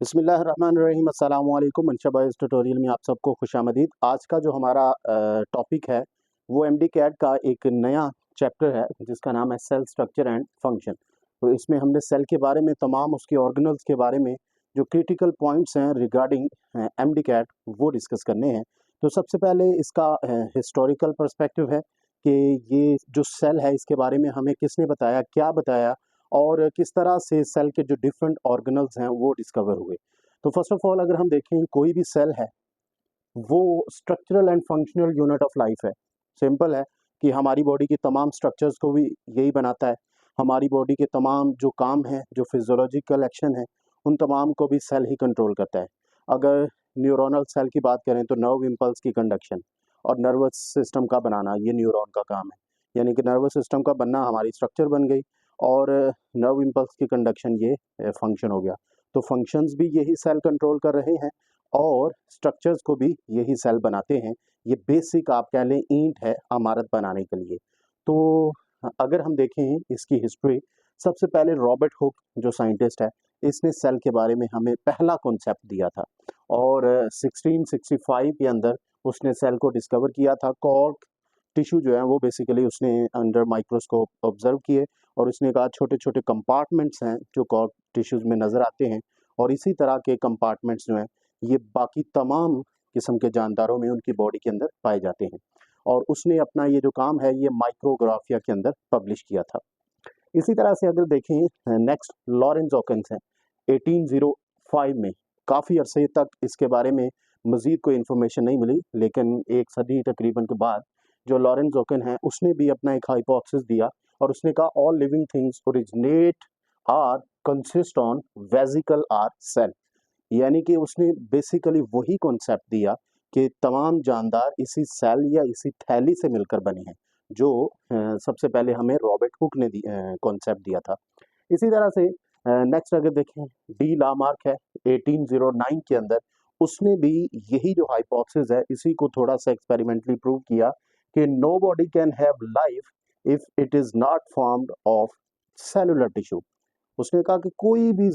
बिस्मिल्लाहिर्रहमानिर्रहीम अस्सलाम वालेकुम। मंशा बॉयज़ ट्यूटोरियल में आप सबको खुशामदीद। आज का जो हमारा टॉपिक है वो एमडी कैड का एक नया चैप्टर है जिसका नाम है सेल स्ट्रक्चर एंड फंक्शन। तो इसमें हमने सेल के बारे में, तमाम उसके ऑर्गेनल्स के बारे में जो क्रिटिकल पॉइंट्स हैं रिगार्डिंग एमडी कैड वो डिस्कस करने हैं। तो सबसे पहले इसका हिस्टोरिकल पर्सपेक्टिव है कि ये जो सेल है इसके बारे में हमें किसने बताया, क्या बताया और किस तरह से सेल के जो डिफरेंट ऑर्गेनल्स हैं वो डिस्कवर हुए। तो फर्स्ट ऑफ ऑल अगर हम देखें कोई भी सेल है वो structural and functional unit of life है। सिंपल है कि हमारी बॉडी के तमाम स्ट्रक्चर्स को भी यही बनाता है। हमारी बॉडी के तमाम जो काम हैं, जो फिजियोलॉजिकल एक्शन है, उन तमाम को भी सेल ही कंट्रोल करता है। अगर न्यूरोनल सेल की बात करें तो नर्व इम्पल्स की कंडक्शन और नर्वस सिस्टम का बनाना ये न्यूरॉन का काम है। यानी कि नर्वस सिस्टम का बनना हमारी स्ट्रक्चर बन गई और नर्व इम्पल्स की कंडक्शन ये फंक्शन हो गया। तो फंक्शंस भी यही सेल कंट्रोल कर रहे हैं और स्ट्रक्चर्स को भी यही सेल बनाते हैं। ये बेसिक आप कह लें ईंट है इमारत बनाने के लिए। तो अगर हम देखें इसकी हिस्ट्री, सबसे पहले रॉबर्ट हुक जो साइंटिस्ट है इसने सेल के बारे में हमें पहला कॉन्सेप्ट दिया था और 1665 के अंदर उसने सेल को डिस्कवर किया था। कॉर्क टिश्यू जो है वो बेसिकली उसने अंडर माइक्रोस्कोप ऑब्जर्व किए और उसने कहा छोटे छोटे कंपार्टमेंट्स हैं जो कॉर्क टिश्यूज़ में नज़र आते हैं और इसी तरह के कंपार्टमेंट्स जो हैं ये बाकी तमाम किस्म के जानदारों में उनकी बॉडी के अंदर पाए जाते हैं। और उसने अपना ये जो काम है ये माइक्रोग्राफिया के अंदर पब्लिश किया था। इसी तरह से अगर देखें नेक्स्ट लॉरेंस हॉकिंस हैं 1805 में। काफ़ी अरसे तक इसके बारे में मज़ीद कोई इन्फॉर्मेशन नहीं मिली, लेकिन एक सदी तकरीबन के बाद जो लॉरेंस हॉकिन है उसने भी अपना एक हाइपोथेसिस दिया और उसने कहा all living things originate or consist on vesicle or cell. यानी कि उसने बेसिकली वही कॉन्सेप्ट दिया कि तमाम जानदार इसी सेल या इसी थैली से मिलकर बने हैं जो सबसे पहले हमें रॉबर्ट हुक ने कॉन्सेप्ट दिया था। इसी तरह से नेक्स्ट अगर देखें डी लामार्क है 1809 के अंदर, उसने भी यही जो हाइपोथेसिस है इसी को थोड़ा सा एक्सपेरिमेंटली प्रूव किया कि nobody can have life if it is not formed of cellular tissue. उसने कहा कि कोई भी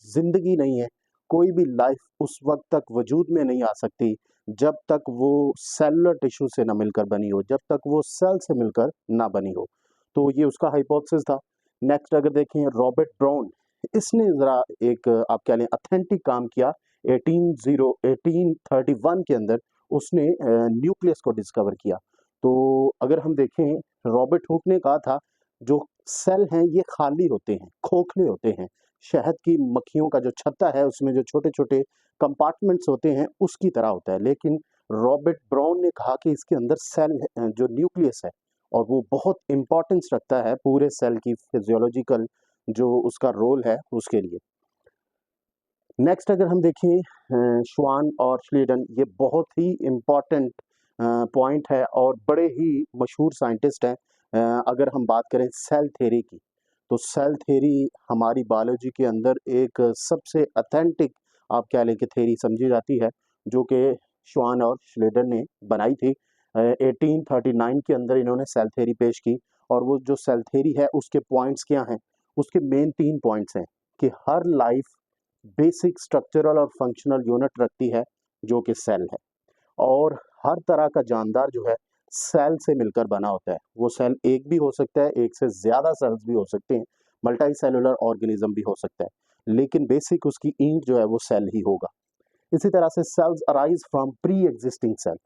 जिंदगी नहीं है, कोई भी लाइफ उस वक्त तक वजूद में नहीं आ सकती जब तक वो सेलुलर टिश्यू से ना मिलकर बनी हो, जब तक वो सेल से मिलकर ना बनी हो। तो ये उसका हाइपोथेसिस था। नेक्स्ट अगर देखें रॉबर्ट ब्राउन, इसने ज़रा एक आप कह लें ऑथेंटिक काम किया 1831 के अंदर। उसने न्यूक्लियस को डिस्कवर किया। तो अगर हम देखें रॉबर्ट हुक ने कहा था जो सेल हैं ये खाली होते हैं, खोखले होते हैं। शहद की मक्खियों का जो छत्ता है उसमें जो छोटे छोटे कंपार्टमेंट्स होते हैं उसकी तरह होता है, लेकिन रॉबर्ट ब्राउन ने कहा कि इसके अंदर सेल जो न्यूक्लियस है और वो बहुत इंपॉर्टेंस रखता है पूरे सेल की फिजियोलॉजिकल जो उसका रोल है उसके लिए। नेक्स्ट अगर हम देखें श्वान और श्लीडन, ये बहुत ही इम्पॉर्टेंट पॉइंट है और बड़े ही मशहूर साइंटिस्ट हैं। अगर हम बात करें सेल थ्योरी की, तो सेल थ्योरी हमारी बायोलॉजी के अंदर एक सबसे ऑथेंटिक आप कह लें कि थ्योरी समझी जाती है जो कि श्वान और श्लीडन ने बनाई थी। 1839 के अंदर इन्होंने सेल थ्योरी पेश की और वो जो सेल थ्योरी है उसके पॉइंट्स क्या हैं, उसके मेन 3 पॉइंट्स हैं कि हर लाइफ बेसिक स्ट्रक्चरल और फंक्शनल यूनिट रखती है जो कि सेल है और हर तरह का जानदार जो है सेल से मिलकर बना होता है। वो सेल एक भी हो सकता है, एक से ज़्यादा सेल्स भी हो सकते हैं, मल्टी सेलुलर ऑर्गेनिज्म भी हो सकता है, लेकिन बेसिक उसकी ईंट जो है वो सेल ही होगा। इसी तरह से cells arise from pre existing cell.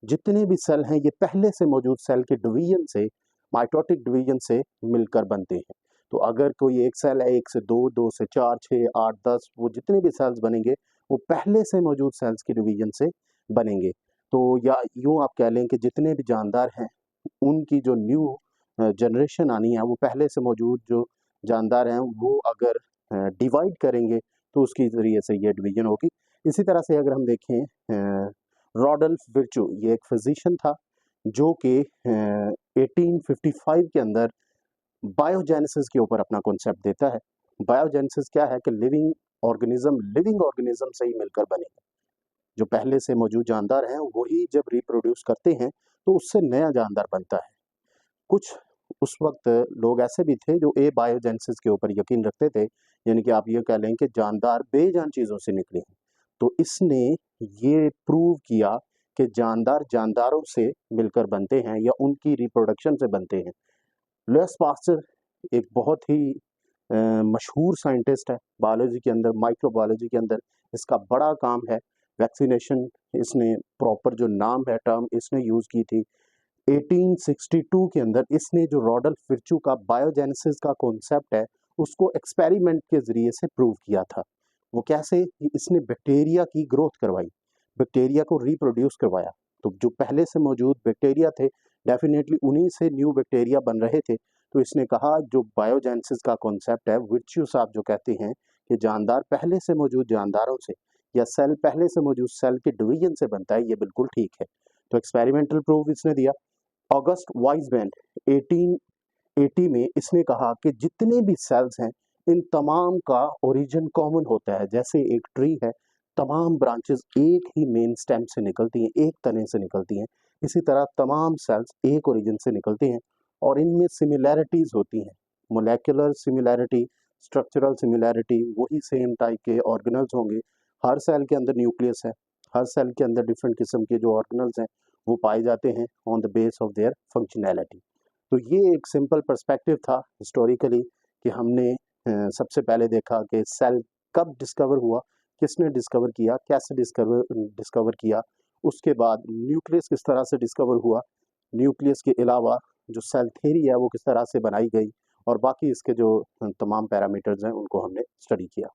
जितने भी सेल हैं ये पहले से मौजूद सेल के डिवीजन से, माइटोटिक डिवीजन से मिलकर बनते हैं। तो अगर कोई एक सेल है, 1 से 2, 2 से 4, 6, 8, 10, वो जितने भी सेल्स बनेंगे वो पहले से मौजूद सेल्स के डिवीजन से बनेंगे। तो या यूँ आप कह लें कि जितने भी जानदार हैं उनकी जो न्यू जनरेशन आनी है वो पहले से मौजूद जो जानदार हैं वो अगर डिवाइड करेंगे तो उसके ज़रिए से ये डिवीजन होगी। इसी तरह से अगर हम देखें रॉडल्फ विर्चू, ये एक फिजिशियन था जो कि 1855 के अंदर बायोजेनेसिस के ऊपर अपना कॉन्सेप्ट देता है। बायोजेनेसिस क्या है कि लिविंग ऑर्गेनिज्म से ही मिलकर बने हैं। जो पहले से मौजूद जानदार हैं वही जब रिप्रोड्यूस करते हैं तो उससे नया जानदार बनता है। कुछ उस वक्त लोग ऐसे भी थे जो एबायोजेनेसिस के ऊपर यकीन रखते थे, यानी कि आप ये कह लें कि जानदार बेजान चीज़ों से निकले हैं। तो इसने ये प्रूव किया कि जानदार जानदारों से मिलकर बनते हैं या उनकी रिप्रोडक्शन से बनते हैं। लुईस पास्चर एक बहुत ही मशहूर साइंटिस्ट है बायोलॉजी के अंदर, माइक्रोबायोलॉजी के अंदर इसका बड़ा काम है। वैक्सीनेशन इसने प्रॉपर जो नाम है टर्म इसने यूज़ की थी। 1862 के अंदर इसने जो रॉडल्फ विर्चू का बायोजेनेसिस का कॉन्सेप्ट है उसको एक्सपेरिमेंट के ज़रिए से प्रूव किया था। वो कैसे? इसने बैक्टीरिया की ग्रोथ करवाई, बैक्टीरिया को रिप्रोड्यूस करवाया। तो जो पहले से मौजूद बैक्टीरिया थे डेफिनेटली उन्हीं से न्यू बैक्टीरिया बन रहे थे। तो इसने कहा जो बायोजेनेसिस का कॉन्सेप्ट है, विर्चू साहब जो कहते हैं कि जानदार पहले से मौजूद जानदारों से या सेल पहले से मौजूद सेल के डिवीजन से बनता है, ये बिल्कुल ठीक है। तो एक्सपेरिमेंटल प्रूफ इसने दिया। ऑगस्ट वाइसमैन 1880 में इसने कहा कि जितने भी सेल्स हैं इन तमाम का ओरिजिन कॉमन होता है। जैसे एक ट्री है, तमाम ब्रांचेस एक ही मेन स्टेम से निकलती हैं, एक तने से निकलती हैं, इसी तरह तमाम सेल्स एक ओरिजिन से निकलते हैं और इनमें सिमिलैरिटीज़ होती हैं। मोलेकुलर सिमिलैरिटी, स्ट्रक्चरल सिमिलैरिटी, वही सेम टाइप के ऑर्गेनल्स होंगे। हर सेल के अंदर न्यूक्लियस है, हर सेल के अंदर डिफरेंट किस्म के जो ऑर्गेनल्स हैं वो पाए जाते हैं on the base of their functionality. तो ये एक सिंपल पर्सपेक्टिव था हिस्टोरिकली कि हमने सबसे पहले देखा कि सेल कब डिस्कवर हुआ, किसने डिस्कवर किया, कैसे डिस्कवर किया। उसके बाद न्यूक्लियस किस तरह से डिस्कवर हुआ, न्यूक्लियस के अलावा जो सेल थ्योरी है वो किस तरह से बनाई गई और बाकी इसके जो तमाम पैरामीटर्स हैं उनको हमने स्टडी किया।